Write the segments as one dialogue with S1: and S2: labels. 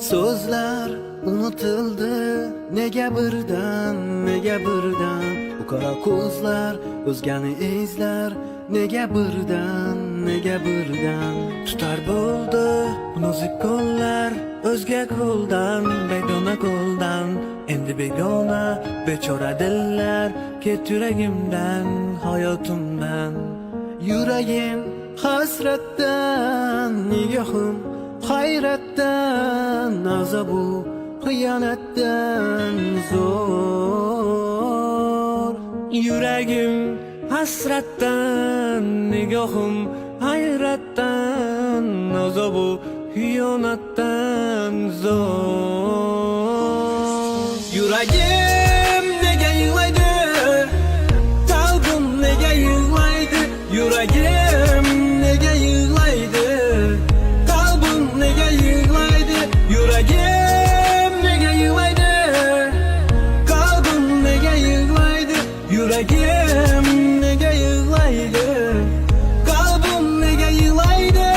S1: Sözler unutuldu, nega birdan bu kara ko'zlar o'zgani izlar, nega birdan tutar bo'ldi bu nozik qo'llar, o'zga qo'ldan, begona qo'ldan, endi begona bechora dillar, ket yuragimdan, hayotimdan. Yuragim hasratdan, nigohim hayratdan, azobu xiyonatdan zo'r. Yuragim hasratdan, nigohim hayratdan, azobu xiyonatdan zo'r. Yuragim nega yig'laydi, qalbim nega yig'laydi, yuragim nega yig'laydi, qalbim nega yig'laydi, yuragim nega yig'laydi, qalbim nega yig'laydi, yuragim nega yig'laydi, qalbim nega yig'laydi.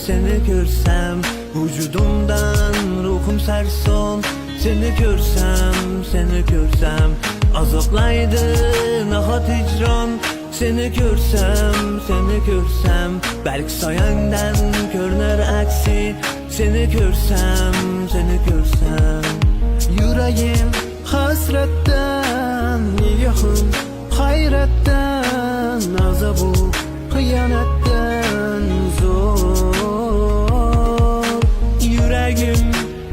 S1: Seni görsem, vücudumdan ruhum serson. Seni görsem, azaplaydı nahat hicran. Seni görsem, belki sayenden görünür aksi. Seni görsem, yüreğim hasretten, nigohim hayrattan, azabu xiyonatdan zo'r. Yuragim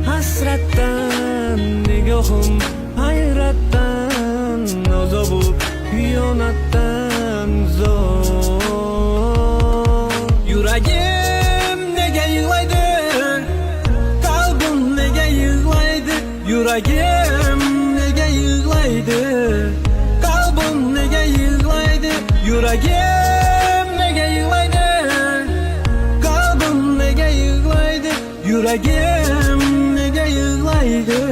S1: hasratdan, nigohim hayratdan, azobu xiyonatdan zo'r. Yuragim nega yig'laydi, qalbim nega yig'laydi, yuragim nega yig'laydi, qalbim nega yig'laydi, yuragim nega yig'laydi, qalbim nega yig'laydi, yuragim nega yig'laydi.